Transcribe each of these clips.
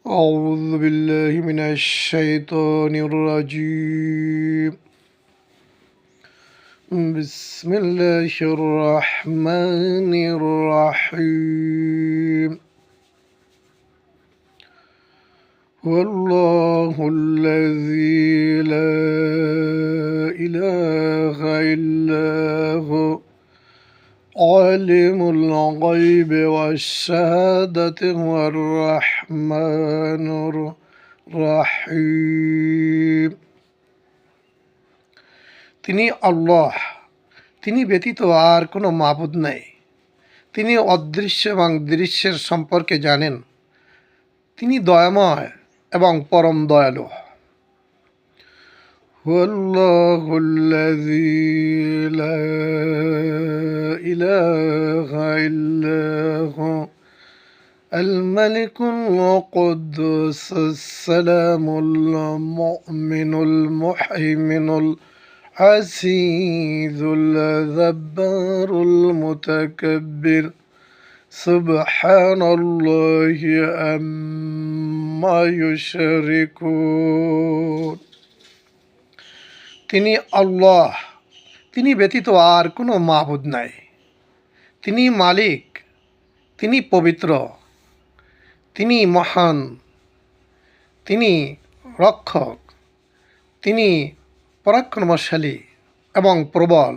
أعوذ بالله من الشيطان الرجيم. بسم الله الرحمن الرحيم. والله الذي لا إله إلا هو عالم الغيب والشهادة هو الرحمن الرحيم. তিনি আল্লাহ, তিনি ব্যতীত আর কোনো মাবুদ নাই। তিনি অদৃশ্য এবং দৃশ্যের সম্পর্কে জানেন। তিনি দয়াময় এবং পরম দয়ালু। হুয়াল্লাহু আল্লাযী লা ইলাহা ইল্লা হু الملك القدوس السلام المؤمن المحيمن العزيز الجبار المتكبر سبحان الله عما يشركون. তিনি আল্লাহ, তিনি ব্যতীত আর কোনো মাবুদ নাই। তিনি মালিক, তিনি পবিত্র, তিনি মহান, তিনি রক্ষক, তিনি পরাক্রমশালী এবং প্রবল।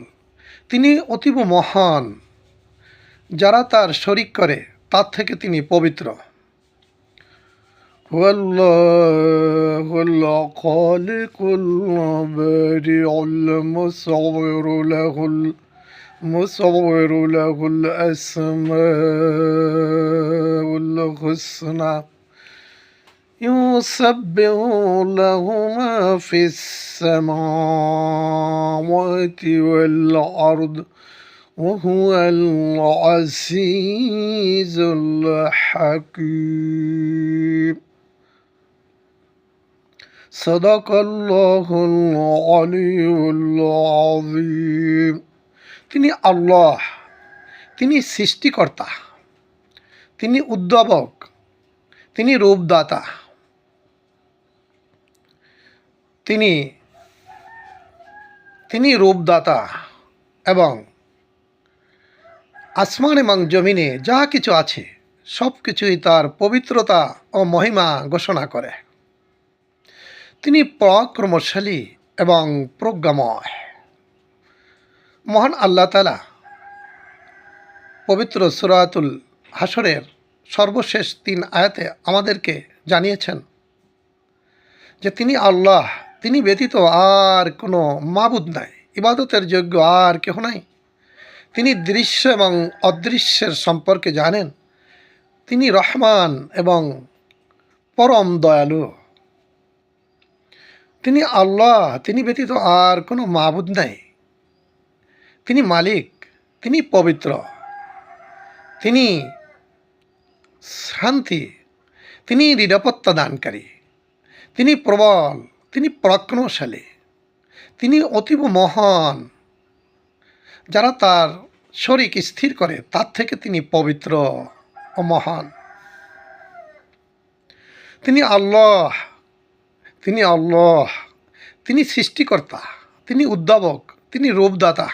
তিনি অতীব মহান। যারা তার শরিক করে তার থেকে তিনি পবিত্র। হুয়াল্লাহুল খালিকুল বারিউল মুসাওয়ির লাহুল আসমাউল হুসনা ইউসাব্বিহু লাহু মা ফিস সামাওয়াতি ওয়াল আরদ ওয়া হুয়াল আজিজুল হাকীম। সাদাকাল্লাহুল আলিয়্যুল আযীম। তিনি আল্লাহ, তিনি সৃষ্টিকর্তা, তিনি উদ্ভাবক, তিনি রূপদাতা, তিনি রূপদাতা এবং আসমান এবং জমিনে যা কিছু আছে সব কিছুই তার পবিত্রতা ও মহিমা ঘোষণা করে। তিনি পরাক্রমশালী এবং প্রজ্ঞাময়। মহান আল্লাহ তাআলা পবিত্র সূরাতুল হাশরের সর্বশেষ 3 আয়াতে আমাদেরকে জানিয়েছেন যে তিনি আল্লাহ, তিনি ব্যতীত আর কোনো মাবুদ নাই, ইবাদতের যোগ্য আর কেহ নাই। তিনি দৃশ্য এবং অদৃশ্যের সম্পর্কে জানেন। তিনি রহমান এবং পরম দয়ালু। তিনি আল্লাহ, তিনি ব্যতীত আর কোনো মাবুদ নাই। তিনি মালিক, তিনি পবিত্র, তিনি শান্তি, তিনি নিরাপত্তা দানকারী, তিনি প্রবল, তিনি পরাক্রমশালী, তিনি অতীব মহান। যারা তার শরিক স্থির করে তার থেকে তিনি পবিত্র ও মহান। তিনি আল্লাহ, তিনি সৃষ্টিকর্তা, তিনি উদ্ভাবক, তিনি রূপদাতা।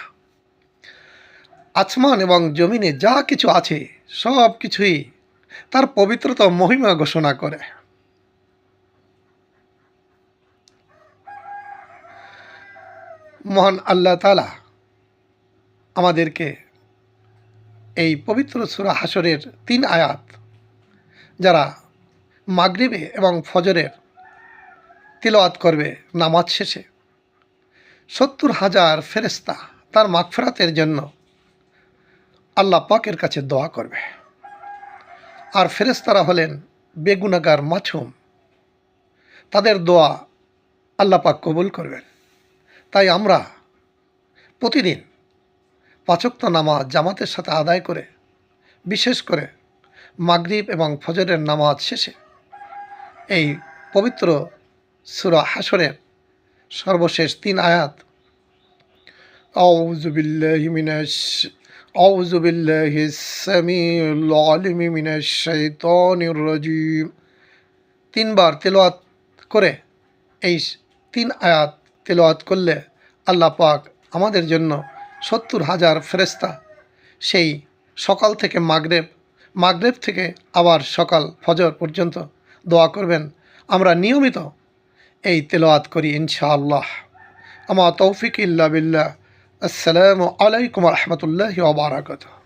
আসমান এবং জমিনে যা কিছু আছে সব কিছুই তার পবিত্রতা মহিমা ঘোষণা করে। মহান আল্লাহ তাআলা আমাদেরকে এই পবিত্র সূরা হাশরের 3 আয়াত যারা মাগরিবে এবং ফজরের তিলাওয়াত করবে নামাজ শেষে, 70,000 ফেরেশতা তার মাগফিরাতের জন্য আল্লাহ পাকের কাছে দোয়া করবে। আর ফেরেশতারা হলেন বেগুনাহগার মাসুম, তাদের দোয়া আল্লাহ পাক কবুল করবেন। তাই আমরা প্রতিদিন 5 ওয়াক্ত নামাজ জামাতের সাথে আদায় করে, বিশেষ করে মাগরিব এবং ফজরের নামাজ শেষে এই পবিত্র সূরা হাশরের সর্বশেষ 3 আয়াত আউযু বিল্লাহিস সামিউল আলিম মিনাশ শাইতানির রাজীম তিনবার তেলাওয়াত করে এই 3 আয়াত তেলাওয়াত করলে আল্লাহ পাক আমাদের জন্য 70,000 ফেরেশতা সেই সকাল থেকে মাগরিব থেকে আবার সকাল ফজর পর্যন্ত দোয়া করবেন। আমরা নিয়মিত এই তেলাওয়াত করি ইনশাআল্লাহ। আমা তৌফিক ইল্লা বিল্লাহ। আসসালামু আলাইকুম ওয়া রাহমাতুল্লাহি ওয়া বারাকাতুহু।